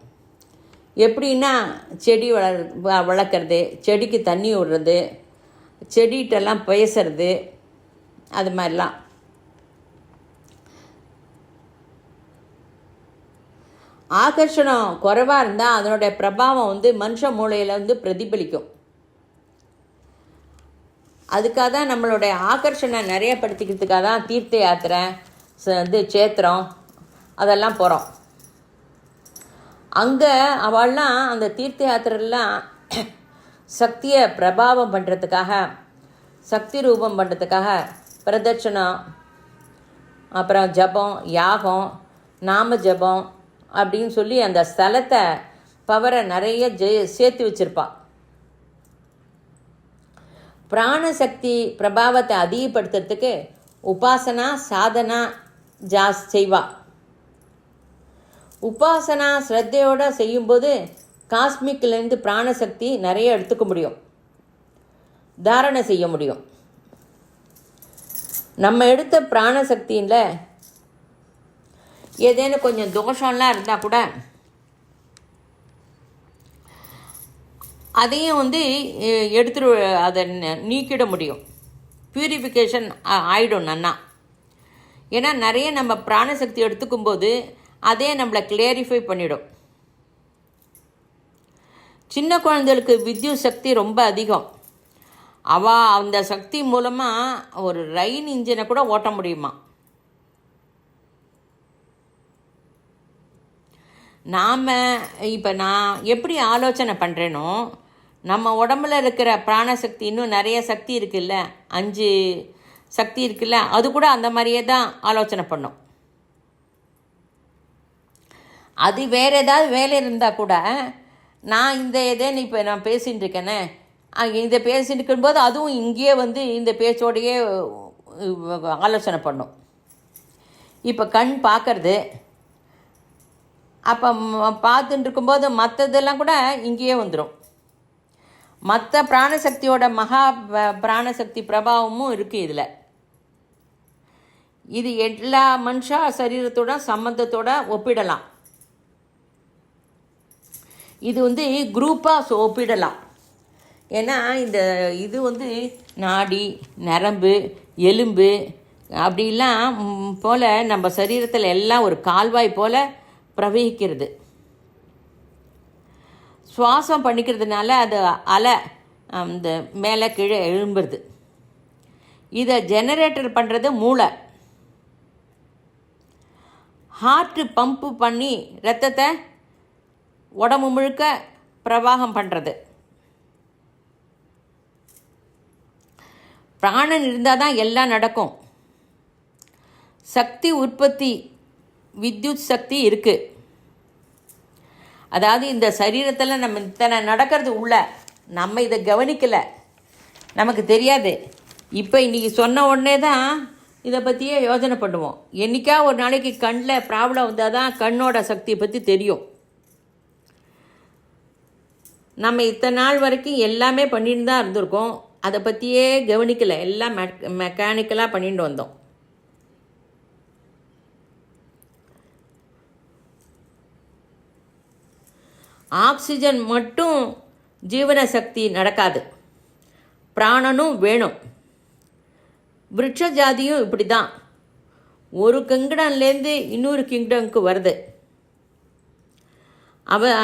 எப்படின்னா செடி வளர்க்குறது, செடிக்கு தண்ணி விடுறது, செடிகிட்டெல்லாம் பேசுறது, அது மாதிரிலாம். ஆகர்ஷணம் குறைவாக இருந்தால் அதனுடைய பிரபாவம் வந்து மனுஷ மூளையில் வந்து பிரதிபலிக்கும். அதுக்காக தான் நம்மளுடைய ஆகர்ஷணை நிறைய படுத்திக்கிறதுக்காக தான் தீர்த்த யாத்திரை வந்து சேத்திரம் அதெல்லாம் போகிறோம். அங்கே அவள்லாம் அந்த தீர்த்த யாத்திரெல்லாம் சக்தியை பிரபாவம் பண்ணுறதுக்காக, சக்தி ரூபம் பண்ணுறதுக்காக பிரதட்சணம், அப்புறம் ஜபம், யாகம், நாம ஜபம் அப்படின்னு சொல்லி அந்த ஸ்தலத்தை பவரை நிறைய சேர்த்து வச்சுருப்பாள். பிராணசக்தி பிரபாவத்தை அதிகப்படுத்துறதுக்கு உபாசனா சாதனா செய்வா. உபாசனா ஸ்ரத்தையோடு செய்யும்போது காஸ்மிக்லேருந்து பிராணசக்தி நிறைய எடுத்துக்க முடியும், தாரணை செய்ய முடியும். நம்ம எடுத்த பிராணசக்தியில் ஏதேனும் கொஞ்சம் தோஷம்லாம் இருந்தால் கூட அதையும் வந்து அதை நீக்கிட முடியும். பியூரிஃபிகேஷன் ஆகிடும் நன்னா. ஏன்னா நிறைய நம்ம பிராணசக்தி எடுத்துக்கும்போது அதே நம்மளை கிளியரிஃபை பண்ணிடும். சின்ன குழந்தைகளுக்கு வித்யுத் சக்தி ரொம்ப அதிகம். அந்த சக்தி மூலமாக ஒரு ரயில் இன்ஜினை கூட ஓட்ட முடியுமா. இப்போ நான் எப்படி ஆலோசனை பண்ணுறேனோ, நம்ம உடம்புல இருக்கிற பிராணசக்தி இன்னும் நிறைய சக்தி இருக்குல்ல, 5 சக்தி இருக்குல்ல, அது கூட அந்த மாதிரியே தான் ஆலோசனை பண்ணும். அது வேறு ஏதாவது வேலை இருந்தால் கூட நான் இப்போ நான் பேசிகிட்டு இருக்கேனே, இதை பேசிட்டு இருக்கும்போது அதுவும் இங்கேயே வந்து இந்த பேச்சோடையே ஆலோசனை பண்ணும். இப்போ கண் பார்க்கறது, அப்போ பார்த்துட்டு இருக்கும்போது மற்றதெல்லாம் கூட இங்கேயே வந்துடும். மற்ற பிராணசக்தியோட மகா பிராணசக்தி பிரபாவமும் இருக்குது இதில். இது எல்லா மனுஷா சரீரத்தோட சம்மந்தத்தோட ஒப்பிடலாம். இது வந்து குரூப்பாக ஒப்பிடலாம். ஏன்னா இது வந்து நாடி, நரம்பு, எலும்பு அப்படிலாம் போல் நம்ம சரீரத்தில் எல்லாம் ஒரு கால்வாய் போல் பிரவகிக்கிறது. சுவாசம் பண்ணிக்கிறதுனால அது அலை அந்த மேலே கீழே எழும்புறது. இதை ஜெனரேட்டர் பண்ணுறது மூளை. ஹார்ட்டு பம்பு பண்ணி ரத்தத்தை உடம்பு முழுக்க பிரவாகம் பண்ணுறது. பிராணன் இருந்தால் தான் எல்லாம் நடக்கும். சக்தி உற்பத்தி, வித்யுத் சக்தி இருக்குது. அதாவது இந்த சரீரத்தில் நம்ம இத்தனை நடக்கிறது உள்ள, நம்ம இதை கவனிக்கலை, நமக்கு தெரியாது. இப்போ இன்றைக்கி சொன்ன உடனே தான் இதை பற்றியே யோசனை பண்ணுவோம். என்றைக்கா ஒரு நாளைக்கு கண்ணில் ப்ராப்ளம் வந்தால் தான் கண்ணோட சக்தியை பற்றி தெரியும். நம்ம இத்தனை நாள் வரைக்கும் எல்லாமே பண்ணிட்டு தான் இருந்திருக்கோம், அதை பற்றியே கவனிக்கலை, எல்லாம் மெக்கானிக்கலாக பண்ணிட்டு வந்தோம். ஆக்சிஜன் மட்டும் ஜீவன சக்தி நடக்காது, பிராணனும் வேணும். விருட்ச ஜாதியும் இப்படி தான், ஒரு கிங்டம்லேருந்து இன்னொரு கிங்டம்க்கு வருது.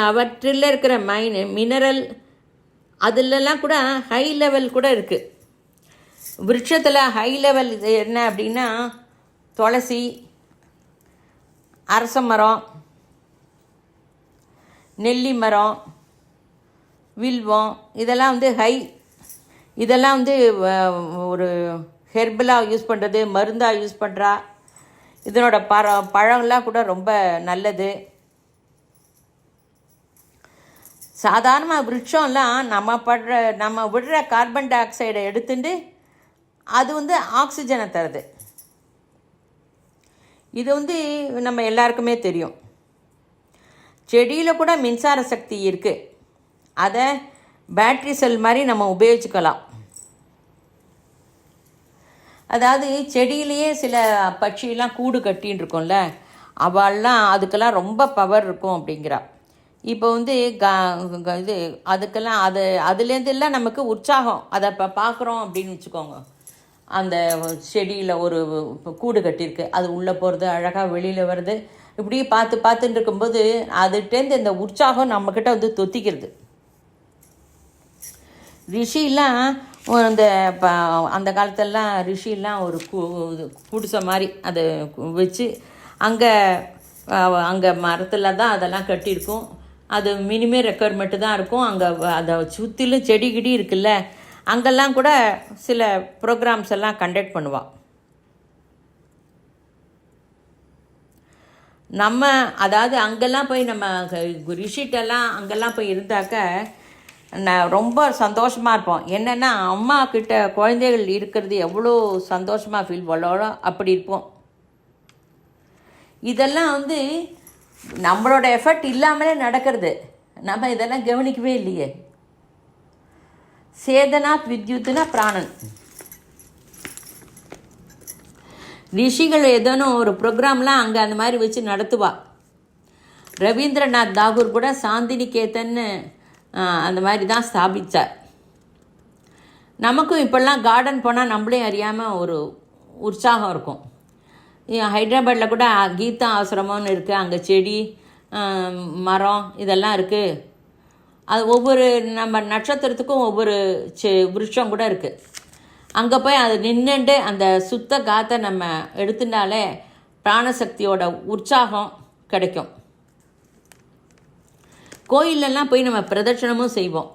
அவற்றில் இருக்கிற மினரல் அதிலெல்லாம் கூட ஹை லெவல் கூட இருக்குது. விருட்சத்தில் ஹை லெவல் இது என்ன அப்படின்னா துளசி, அரச மரம், நெல்லி மரம், வில்வம், இதெல்லாம் வந்து இதெல்லாம் வந்து ஒரு ஹெர்பலாக யூஸ் பண்ணுறது, மருந்தாக யூஸ் பண்ணுறா. இதனோட பழம்லாம் கூட ரொம்ப நல்லது. சாதாரணமாக விருட்சம்லாம் நம்ம விடுற கார்பன் டை ஆக்சைடை எடுத்துட்டு அது வந்து ஆக்சிஜனை தருது. இது வந்து நம்ம எல்லாருக்குமே தெரியும். செடியில் கூட மின்சார சக்தி இருக்குது, அதை பேட்ரி செல் மாதிரி நம்ம உபயோகிச்சுக்கலாம். அதாவது செடியிலேயே சில பட்சியெல்லாம் கூடு கட்டின்னு இருக்கோம்ல, அவள்லாம் அதுக்கெல்லாம் ரொம்ப பவர் இருக்கும் அப்படிங்கிறா. இப்போ வந்து இது அதுக்கெல்லாம் அதுலேருந்துலாம் நமக்கு உற்சாகம். அதை இப்போ பார்க்குறோம் அப்படின்னு வச்சுக்கோங்க. அந்த செடியில் ஒரு கூடு கட்டியிருக்கு, அது உள்ளே போகிறது, அழகாக வெளியில் வருது, இப்படி பார்த்துட்டு இருக்கும்போது அதுகிட்டேருந்து இந்த உற்சாகம் நம்மக்கிட்ட வந்து தொத்திக்கிறது. ரிஷிலாம் இந்த அந்த காலத்திலலாம் ரிஷிலாம் ஒரு குடிசை மாதிரி அதை வச்சு அங்கே மரத்தில் தான் அதெல்லாம் கட்டியிருக்கும். அது மினிமம் ரெக்குயர்மெண்ட்டு தான் இருக்கும். அங்கே அதை சுற்றிலும் செடி கிடி இருக்குல்ல, அங்கெல்லாம் கூட சில ப்ரோக்ராம்ஸ் எல்லாம் கண்டக்ட் பண்ணுவாள். நம்ம அதாவது அங்கெல்லாம் போய் நம்ம ரிஷிட்டெல்லாம் அங்கெல்லாம் போய் இருந்தாக்க ரொம்ப சந்தோஷமாக இருப்போம். என்னென்னா அம்மா கிட்ட குழந்தைகள் இருக்கிறது எவ்வளோ சந்தோஷமாக ஃபீல் பண்ணோம் அப்படி இருப்போம். இதெல்லாம் வந்து நம்மளோட எஃபர்ட் இல்லாமலே நடக்கிறது. நம்ம இதெல்லாம் கவனிக்கவே இல்லையே. சேதனாத் வித்யுத்னா பிராணன். ரிஷிகள் ஏதோனும் ஒரு ப்ரோக்ராம்லாம் அங்கே அந்த மாதிரி வச்சு நடத்துவா. ரவீந்திரநாத் தாகூர் கூட சாந்தினிகேதன்னு அந்த மாதிரி தான் ஸ்தாபித்தார். நமக்கும் இப்போல்லாம் கார்டன் போனால் நம்மளே அறியாமல் ஒரு உற்சாகம் இருக்கும். ஹைதராபாத்தில் கூட கீதா ஆசிரமம்னு இருக்குது. அங்கே செடி மரம் இதெல்லாம் இருக்குது. அது ஒவ்வொரு நம்ம நட்சத்திரத்துக்கும் ஒவ்வொரு விருட்சம் கூட இருக்குது. அங்கே போய் அது நின்றுண்டு அந்த சுத்த காற்றை நம்ம எடுத்துட்டாலே பிராணசக்தியோட உற்சாகம் கிடைக்கும். கோயிலெல்லாம் போய் நம்ம பிரதட்சணமும் செய்வோம்.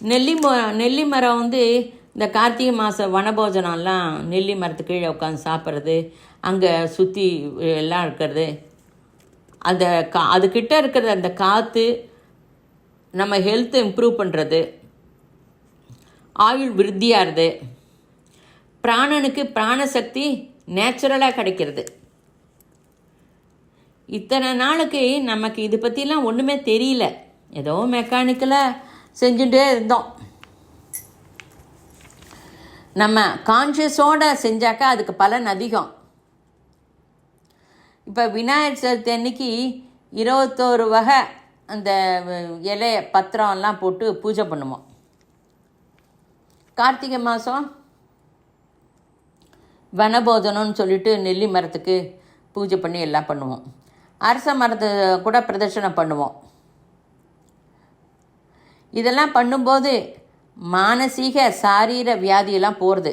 நெல்லி மரம் வந்து இந்த கார்த்திகை மாத வனபோஜனம்லாம் நெல்லி மரத்துக்கு கீழே உட்காந்து சாப்பிட்றது, அங்கே சுற்றி எல்லாம் இருக்கிறது, அந்த அதுக்கிட்ட இருக்கிற அந்த காற்று நம்ம ஹெல்த்தை இம்ப்ரூவ் பண்ணுறது, ஆயுள் விருத்தியாகிறது, பிராணனுக்கு பிராணசக்தி நேச்சுரலாக கிடைக்கிறது. இத்தனை நாளுக்கு நமக்கு இது பற்றிலாம் ஒன்றுமே தெரியல. ஏதோ மெக்கானிக்கலாக செஞ்சுட்டே இருந்தோம். நம்ம கான்ஷியஸோடு செஞ்சாக்கா அதுக்கு பலன் அதிகம். இப்போ விநாயகர் சதுர்த்தி அன்னைக்கு 21 வகை அந்த இலை பத்திரம்லாம் போட்டு பூஜை பண்ணுவோம். கார்த்திகை மாதம் வனபோஜனம்னு சொல்லிட்டு நெல்லி மரத்துக்கு பூஜை பண்ணி எல்லாம் பண்ணுவோம். அரச மரத்தை கூட பிரதர்ஷனம் பண்ணுவோம். இதெல்லாம் பண்ணும்போது மானசீக சாரீர வியாதியெல்லாம் போகிறது.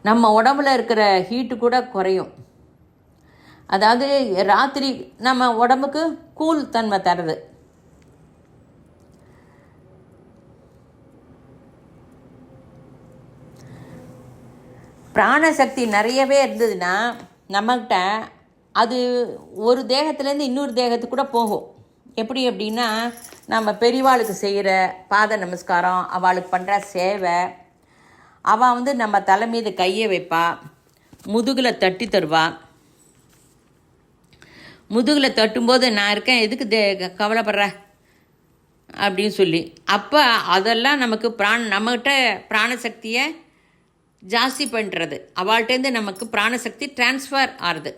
நம்ம உடம்புல இருக்கிற ஹீட்டு கூட குறையும். அதாவது ராத்திரி நம்ம உடம்புக்கு கூல் தன்மை தருது. பிராணசக்தி நிறையவே இருந்ததுன்னா நம்மகிட்ட அது ஒரு தேகத்துலேருந்து இன்னொரு தேகத்துக்கு கூட போகும். எப்படி அப்படின்னா, நம்ம பெரியவாளுக்கு செய்கிற பாத நமஸ்காரம், அவளுக்கு பண்ணுற சேவை, அவள் வந்து நம்ம தலை மீது கையை வைப்பா, முதுகில் தட்டி தருவா. முதுகில் தட்டும்போது நான் இருக்கேன், எதுக்கு கவலைப்படுற அப்படின்னு சொல்லி, அப்போ அதெல்லாம் நமக்கு நம்மகிட்ட பிராணசக்தியை ஜாஸ்தி பண்ணுறது. அவள்கிட்டேருந்து நமக்கு பிராணசக்தி டிரான்ஸ்ஃபர் ஆகுது,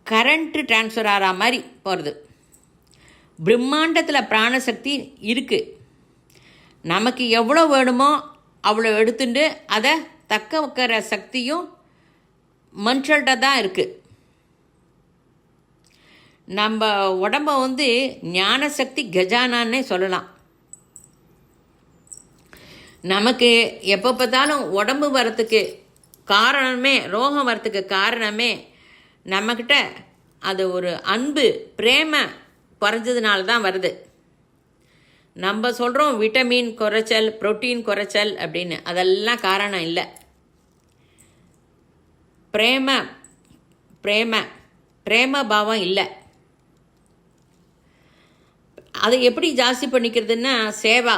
கரண்ட்டு டிரான்ஸ்ஃபர் ஆகிற மாதிரி போகிறது. பிரம்மாண்டத்தில் பிராணசக்தி இருக்குது. நமக்கு எவ்வளோ வேணுமோ அவ்வளோ எடுத்துட்டு அதை தக்க வைக்கிற சக்தியும் மனுஷல்கிட்ட தான் இருக்குது. நம்ம உடம்பை வந்து ஞானசக்தி கஜானான்னே சொல்லலாம். நமக்கு எப்போ பார்த்தாலும் உடம்பு வரத்துக்கு காரணமே, ரோகம் வரத்துக்கு காரணமே நம்மக்கிட்ட அது ஒரு அன்பு பிரேம குறைஞ்சதுனால தான் வருது. நம்ம சொல்கிறோம் விட்டமின் குறைச்சல், புரோட்டீன் குறைச்சல் அப்படின்னு, அதெல்லாம் காரணம் இல்லை. பிரேம பாவம் இல்லை. அதை எப்படி ஜாஸ்தி பண்ணிக்கிறதுன்னா சேவா.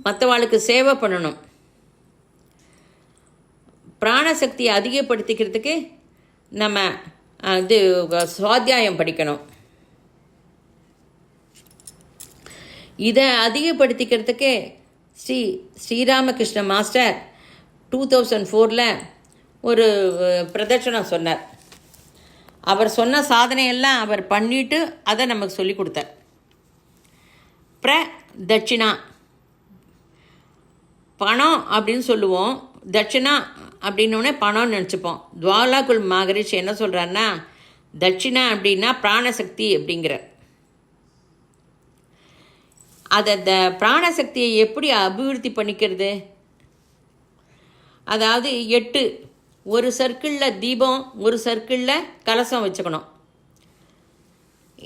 மற்றவாளுக்கு சேவை பண்ணணும். பிராணசக்தியை அதிகப்படுத்திக்கிறதுக்கு நம்ம சுவாத்தியாயம் படிக்கணும். இதை அதிகப்படுத்திக்கிறதுக்கு ஸ்ரீராமகிருஷ்ண மாஸ்டர் 2004 ஒரு பிரதட்சணம் சொன்னார். அவர் சொன்ன சாதனையெல்லாம் அவர் பண்ணிவிட்டு அதை நமக்கு சொல்லி கொடுத்தார். பிரதட்சிணா, பணம் அப்படின்னு சொல்லுவோம், தட்சிணா அப்படின்னோடனே பணம்னு நினச்சிப்போம். ஜுவாலாகுல் மகரிஷி என்ன சொல்கிறாருன்னா, தட்சிணா அப்படின்னா பிராணசக்தி அப்படிங்கிற. அதை பிராணசக்தியை எப்படி அபிவிருத்தி பண்ணிக்கிறது? அதாவது 8 ஒரு சர்க்கிளில் தீபம், ஒரு சர்க்கிளில் கலசம் வச்சுக்கணும்.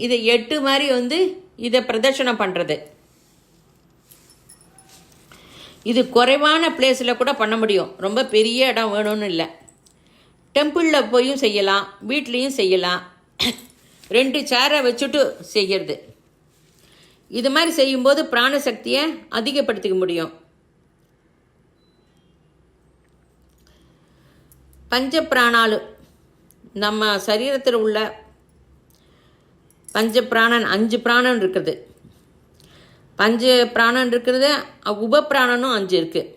இதை 8 மாதிரி இதை பிரதட்சணம் பண்ணுறது. இது குறைவான பிளேஸில் கூட பண்ண முடியும், ரொம்ப பெரிய இடம் வேணும்னு இல்லை. டெம்பிளில் போயும் செய்யலாம், வீட்லேயும் செய்யலாம். 2 சேரை வச்சுட்டு செய்கிறது. இது மாதிரி செய்யும்போது பிராணசக்தியை அதிகப்படுத்திக்க முடியும். பஞ்ச பிராணாலு, நம்ம சரீரத்தில் உள்ள பஞ்ச பிராணன் 5 பிராணன் இருக்குது. பஞ்ச பிராணன் இருக்கிறது, உபப்பிராணனும் 5 இருக்குது.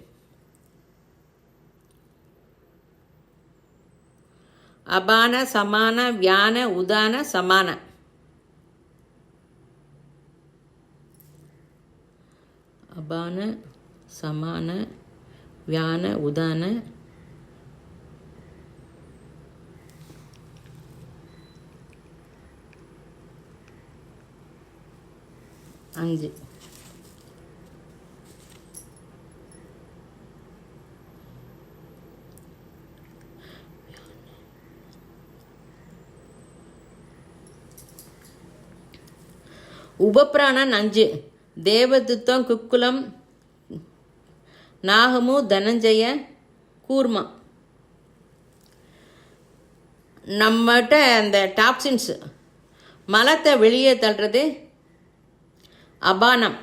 அபான, சமான, வியான, உதான, சமான. அபான, சமான, வியான, உதான, அஞ்சு. உபப்பிராணன் 5: தேவதுத்தம், குக்குலம், நாகமு, தனஞ்சய, கூர்மா. நம்மகிட்ட அந்த டாக்ஸின்ஸ், மலத்தை வெளியே தள்ளுறது அபானம்.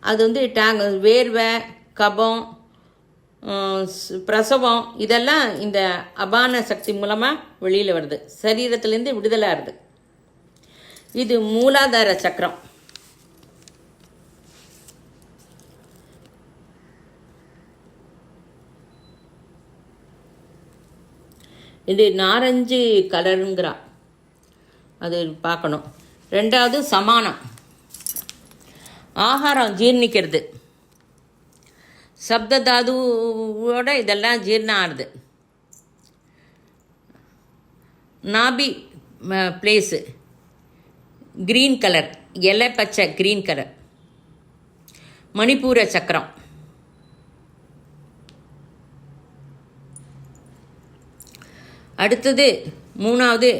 அது வேர்வை, கபம், பிரசவம், இதெல்லாம் இந்த அபான சக்தி மூலமாக வெளியில் வருது, சரீரத்திலேருந்து விடுதலை ஆகுது. இது மூலாதார சக்கரம். இது நாரஞ்சு கலருங்கிறா, அது பார்க்கணும். 2வது சமானம், ஆகாரம் ஜீர்ணிக்கிறது. சப்ததாதுவோட இதெல்லாம் ஜீர்ணம் ஆகுது. நாபி பிளேஸு க்ரீன் கலர், இலை பச்சை க்ரீன் கலர். மணிப்பூர சக்கரம். அடுத்தது 3வது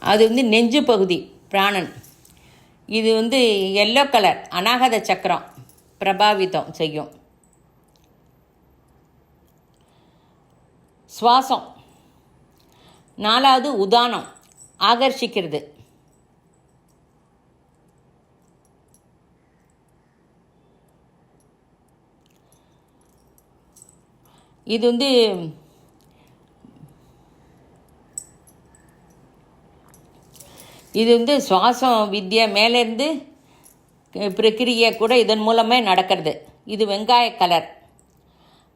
அது நெஞ்சு பகுதி பிராணன். இது எல்லோ கலர், அநாகத சக்கரம் பிரபாவிதம் செய்யும். சுவாசம். 4வது உதானம், ஆகர்ஷிக்கிறது. இது சுவாசம் வித்யா மேலேருந்து பிரக்கிரியை கூட இதன் மூலமே நடக்கிறது. இது வெங்காய கலர்.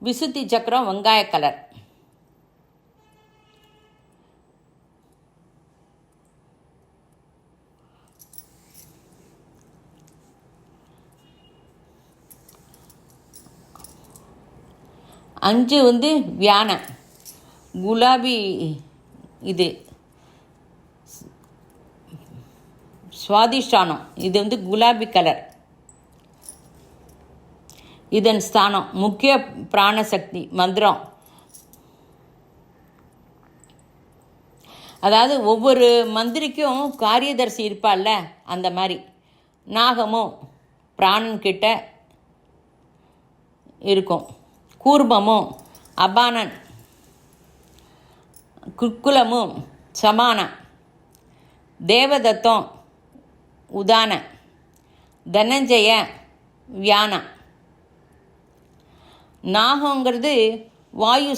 விசுத்தி சக்கரம் வெங்காய கலர். அஞ்சு வியான குலாபி. இது சுவாதிஷ்டானம். இது குலாபி கலர். இதன் ஸ்தானம் முக்கிய பிராணசக்தி மந்திரம். அதாவது ஒவ்வொரு மந்திரிக்கும் காரியதர்சி இருப்பாள்ல, அந்த மாதிரி நாகமும் பிராணன் கிட்ட இருக்கும். கூர்மமும் அபானன், குக்குலமும் சமான, தேவதத்தம் உதான, தனஞ்சய வியான, நாகங்கிறது வாயு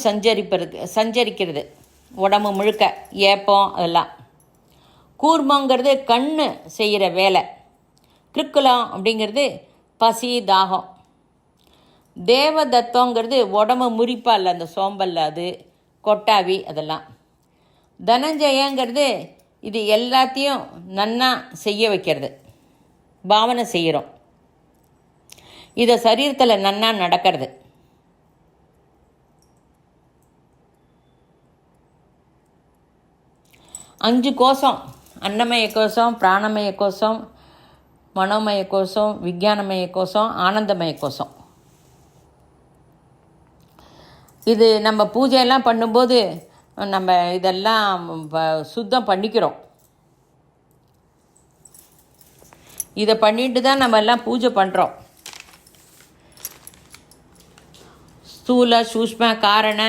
சஞ்சரிக்கிறது உடம்பு முழுக்க, ஏப்பம் அதெல்லாம். கூர்மங்கிறது கண்ணு செய்கிற வேலை. கிருக்குலம் அப்படிங்கிறது பசி தாகம். தேவதத்தங்கிறது உடம்பு முறிப்பா இல்லை, அந்த சோம்பல்ல, அது கொட்டாவி அதெல்லாம். தனஞ்சயங்கிறது இது எல்லாத்தையும் நன்னா செய்ய வைக்கிறது, பாவனை செய்கிறோம். இதை சரீரத்தில் நன்னா நடக்கிறது. அஞ்சு கோஷம்: அன்னமய கோஷம், பிராணமய கோஷம், மனோமய கோஷம், விஞ்ஞானமய கோஷம், ஆனந்தமய கோஷம். இது நம்ம பூஜையெல்லாம் பண்ணும்போது நம்ம இதெல்லாம் சுத்தம் பண்ணிக்கிறோம். இதை பண்ணிட்டு தான் நம்ம எல்லாம் பூஜை பண்ணுறோம். ஸ்தூல சூஷ்ம காரண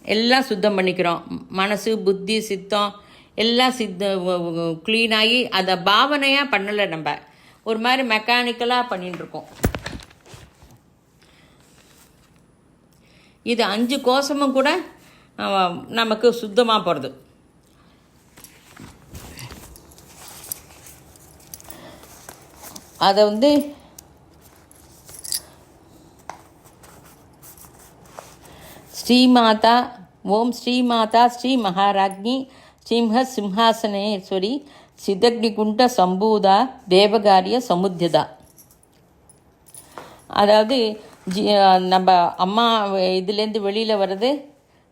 எல்லாம் சுத்தம் பண்ணிக்கிறோம். மனசு புத்தி சித்தம் எல்லாம் க்ளீனாகி அதை பாவனையாக பண்ணலை. நம்ம ஒரு மாதிரி மெக்கானிக்கலாக பண்ணிட்டுருக்கோம். இது 5 கோஷமும் கூட நமக்கு சுத்தமாக போகிறது. அதை ஸ்ரீமாதா ஓம் ஸ்ரீமாதா ஸ்ரீ மகாராஜ்ஞி சிம்ஹ சிம்ஹாசனேஸ்வரி சிதக்னிகுண்ட சம்பூதா தேவகாரிய சமுத்தியதா. அதாவது நம்ம அம்மா இதுலேருந்து வெளியில் வர்றது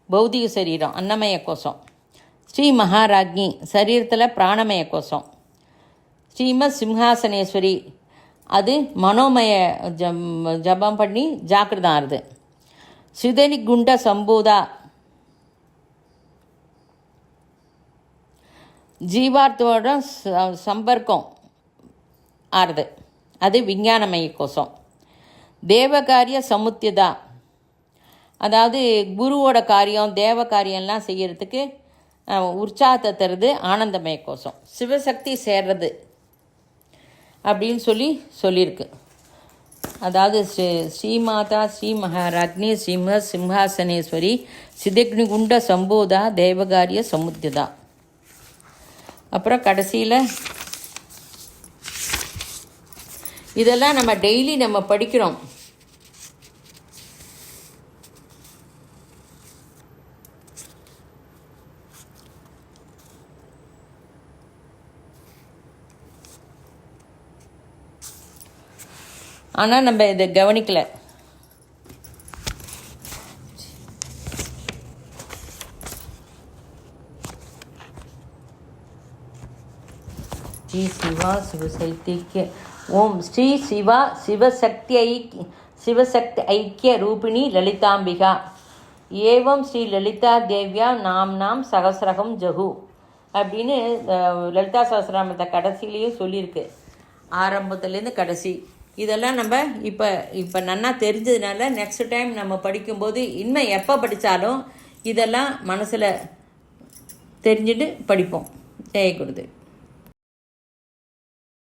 பௌதிக சரீரம், அன்னமய கோஷம். ஸ்ரீ மகாராஜ்ஞி சரீரத்தில் பிராணமய கோஷம். ஸ்ரீமத் சிம்ஹாசனேஸ்வரி அது மனோமய ஜபம் பண்ணி ஜாக்கிரதம் ஆறுது. சிதனி குண்ட சம்பூதா ஜீவார்த்தோட சம்பர்க்கம் ஆறுது, அது விஞ்ஞானமய கோஷம். தேவகாரிய சமுத்தியதா அதாவது குருவோட காரியம் தேவ காரியம்லாம் செய்கிறதுக்கு உற்சாகத்தை தருது, ஆனந்தமய கோஷம். சிவசக்தி சேர்றது அப்படின்னு சொல்லியிருக்கு. அதாவது ஸ்ரீமாதா ஸ்ரீ மகாராஜ்னி சிம்ஹாசனேஸ்வரி சிதக்னிகுண்ட சம்போதா தேவகாரிய சமுத்தியதா. அப்புறம் கடைசியில் இதெல்லாம் நம்ம டெய்லி நம்ம படிக்கிறோம். ஆனால் நம்ம இதை கவனிக்கலை. ஸ்ரீ சிவா சிவசக்திக்கு ஓம் ஸ்ரீ சிவா சிவசக்தி ஐக்கிய ரூபிணி லலிதாம்பிகா ஏவம் ஸ்ரீ லலிதா தேவ்யா நாம் சகசிரகம் ஜகு அப்படின்னு லலிதா சகசிரநாமத்தை கடைசியிலையும் சொல்லியிருக்கு, ஆரம்பத்துலேருந்து கடைசி. இதெல்லாம் நம்ம இப்போ நன்னா தெரிஞ்சதுனால நெக்ஸ்ட் டைம் நம்ம படிக்கும்போது இன்னும் எப்போ படித்தாலும் இதெல்லாம் மனசில் தெரிஞ்சுட்டு படிப்போம். ஜெய குருதேவ்.